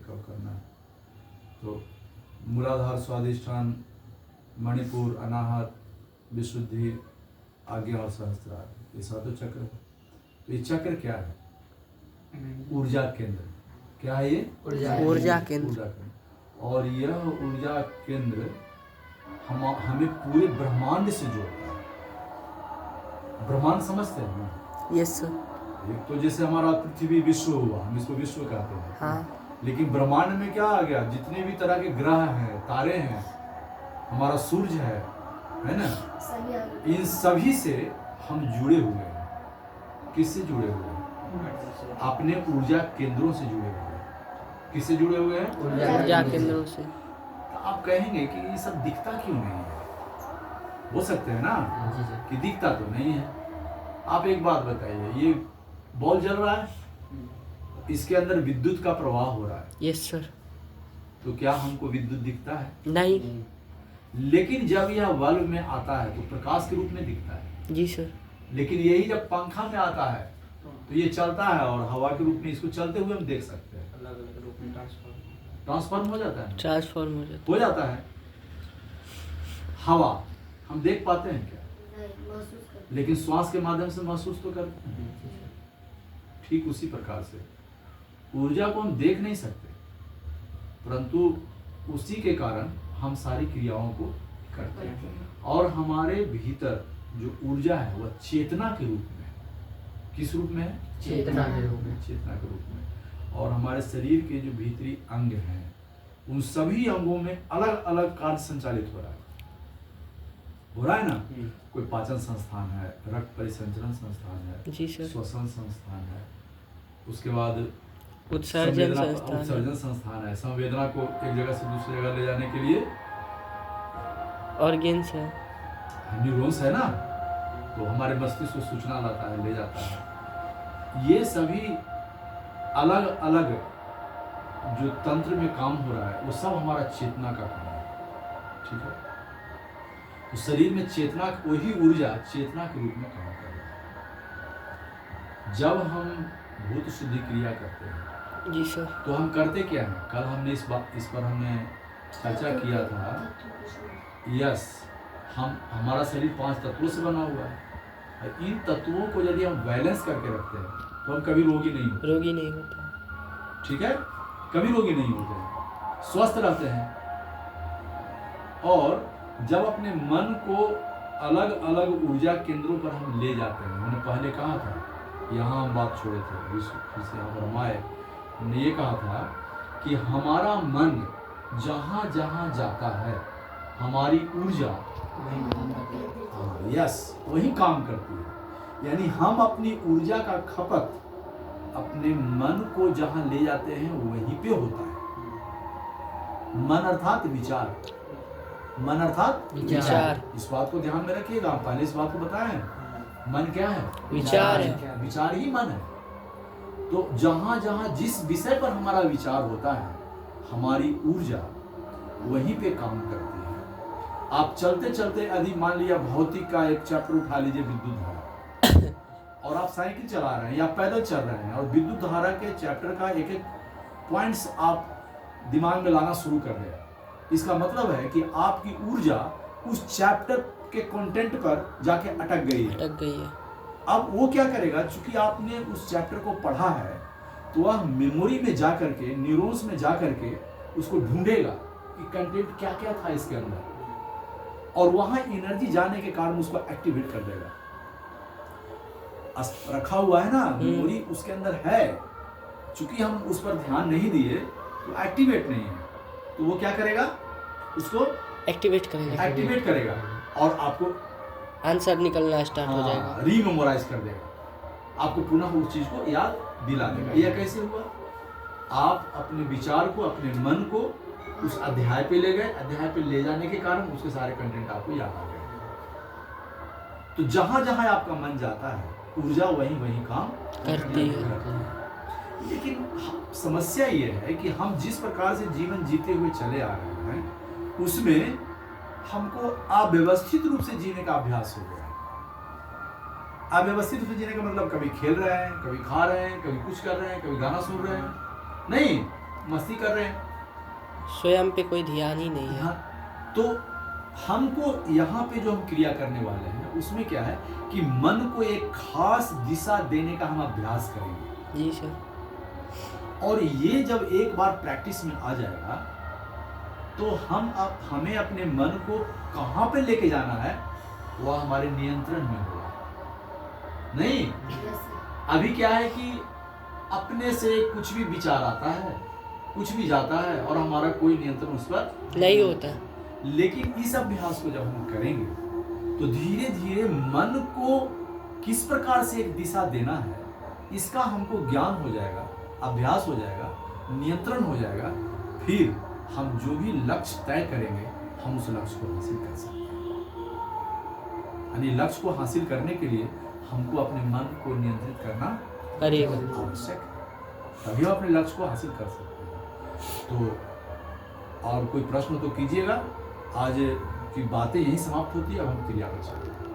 कब करना है। तो मूलाधार, स्वाधिष्ठान, मणिपुर, अनाहत, विशुद्धि, आज्ञा और सहस्त्रार, ये सातों चक्र है। तो ये चक्र क्या है? ऊर्जा केंद्र। क्या है ये? ऊर्जा केंद्र। और यह ऊर्जा केंद्र हमें पूरे ब्रह्मांड से जोड़ता है। ब्रह्मांड समझते हैं ना? Yes sir. एक तो जैसे हमारा पृथ्वी विश्व हुआ, हम इसको विश्व कहते हैं। हाँ। लेकिन ब्रह्मांड में क्या आ गया? जितने भी तरह के ग्रह हैं, तारे हैं, हमारा सूरज है ना, इन सभी से हम जुड़े हुए हैं। किससे जुड़े हुए हैं? अपने ऊर्जा केंद्रों से जुड़े हुए हैं। किससे जुड़े हुए हैं? ऊर्जा केंद्रों से। तो आप कहेंगे कि ये सब दिखता क्यों नहीं है? हो सकते हैं ना कि दिखता तो नहीं है। आप एक बात बताइए, ये बॉल जल रहा है, इसके अंदर विद्युत का प्रवाह हो रहा है। Yes sir. तो क्या हमको विद्युत दिखता है? नहीं। लेकिन जब यह बल्ब में आता है तो प्रकाश के रूप में दिखता है। जी सर। लेकिन यही जब पंखा में आता है तो ये चलता है और हवा के रूप में इसको चलते हुए हम देख सकते हैं। अलग अलग रूप में ट्रांसफॉर्म हो जाता है। ट्रांसफॉर्म हो जाता है। हवा हम देख पाते हैं क्या? लेकिन श्वास के माध्यम से महसूस तो करते हैं। ठीक उसी प्रकार से ऊर्जा को हम देख नहीं सकते, परंतु उसी के कारण हम सारी क्रियाओं को करते हैं। और हमारे भीतर जो ऊर्जा है वह चेतना के रूप में है। किस रूप में है? चेतना के रूप में। चेतना के रूप में। और हमारे शरीर के जो भीतरी अंग हैं, उन सभी अंगों में अलग अलग कार्य संचालित हो रहा है ना। कोई पाचन संस्थान है, रक्त परिसंचरण संस्थान है, जी सर। श्वसन संस्थान है, उसके बाद उत्सर्जन उत्सर्जन संस्थान है। संवेदना को एक जगह से दूसरी जगह ले जाने के लिए ऑर्गेन्स है, न्यूरॉन्स है ना, तो हमारे मस्तिष्क को सूचना लाता है, ले जाता है। ये सभी अलग अलग जो तंत्र में काम हो रहा है वो सब हमारा चेतना का काम है। ठीक है। तो शरीर में चेतना, वही ऊर्जा चेतना के रूप में काम कर रहा है। जब हम भूत शुद्धि क्रिया करते हैं, जी सर, तो हम करते क्या हैं? कल हमने इस पर हमने चर्चा किया था। यस, हमारा शरीर 5 तत्वों से बना हुआ है। इन तत्वों को यदि हम बैलेंस करके रखते हैं तो हम कभी रोगी नहीं होते। ठीक है, कभी रोगी नहीं होते हैं, स्वस्थ रहते हैं। और जब अपने मन को अलग अलग ऊर्जा केंद्रों पर हम ले जाते हैं, हमने पहले कहा था, यहाँ हम बात छोड़े थे, फिर से यहाँ पर हम आए, हमने ये कहा था कि हमारा मन जहाँ जहाँ जाता है हमारी ऊर्जा वही काम करती है। यानी हम अपनी ऊर्जा का खपत अपने मन को जहाँ ले जाते हैं वहीं पे होता है। मन अर्थात विचार। मन अर्थात विचार। इस बात को ध्यान में रखिएगा। हम पहले इस बात को बताएं, मन क्या है? विचार है। विचार ही मन है। तो जहां जहां जिस विषय पर हमारा विचार होता है हमारी ऊर्जा वहीं पे काम करती है। आप चलते चलते यदि मान लिया भौतिक का एक चैप्टर उठा लीजिए, विद्युत धारा, और आप साइकिल चला रहे हैं या पैदल चल रहे हैं और विद्युत धारा के चैप्टर का एक एक पॉइंट्स आप दिमाग में लाना शुरू कर दें, इसका मतलब है कि आपकी ऊर्जा उस चैप्टर के कंटेंट पर जाके अटक गई है। अब वो क्या करेगा, चूंकि आपने उस चैप्टर को पढ़ा है तो वह मेमोरी में जा करके, न्यूरॉन्स में जा करके उसको ढूंढेगा कि कंटेंट क्या क्या था इसके अंदर, और वहां एनर्जी जाने के कारण उसको एक्टिवेट कर देगा। रखा हुआ है ना मेमोरी, उसके अंदर है, चूंकि हम उस पर ध्यान नहीं दिए तो एक्टिवेट नहीं है, तो वो क्या करेगा, उसको एक्टिवेट करेगा और आपको आंसर निकलना स्टार्ट हो जाएगा, रीमेमोराइज कर देगा, आपको पुनः उस चीज को याद दिला देगा। यह कैसे हुआ? आप अपने विचार को, अपने मन को उस अध्याय पे ले गए, अध्याय पे ले जाने के कारण उसके सारे कंटेंट आपको याद आ गए। तो जहां जहां आपका मन जाता है ऊर्जा वहीं वहीं काम करती है। लेकिन समस्या ये है कि हम जिस प्रकार से जीवन जीते हुए चले आ रहे हैं उसमें हमको अव्यवस्थित रूप से जीने का अभ्यास हो गया है। अव्यवस्थित रूप से जीने का मतलब कभी खेल रहे हैं, कभी खा रहे हैं, कभी कुछ कर रहे हैं, कभी गाना सुन रहे हैं, नहीं, मस्ती कर रहे हैं। स्वयं पे कोई ध्यान ही नहीं है। हाँ, तो हमको यहाँ पे जो हम क्रिया करने वाले हैं उसमें क्या है कि मन को एक खास दिशा देने का हम अभ्यास करेंगे। जी सर। और ये जब एक बार प्रैक्टिस में आ जाएगा तो हमें अपने मन को कहाँ पे लेके जाना है वह हमारे नियंत्रण में होगा। नहीं, अभी क्या है कि अपने से कुछ भी विचार आता है, कुछ भी जाता है और हमारा कोई नियंत्रण उस पर नहीं होता। लेकिन इस अभ्यास को जब हम करेंगे तो धीरे धीरे मन को किस प्रकार से एक दिशा देना है इसका हमको ज्ञान हो जाएगा, अभ्यास हो जाएगा, नियंत्रण हो जाएगा। फिर हम जो भी लक्ष्य तय करेंगे हम उस लक्ष्य को हासिल कर सकते हैं। यानी लक्ष्य को हासिल करने के लिए हमको अपने मन को नियंत्रित करना करेगा आवश्यक है, तभी हम अपने लक्ष्य को हासिल कर सकते हैं। तो और कोई प्रश्न तो कीजिएगा। आज की बातें यहीं समाप्त होती है। अब हम क्रिया पर चलते हैं।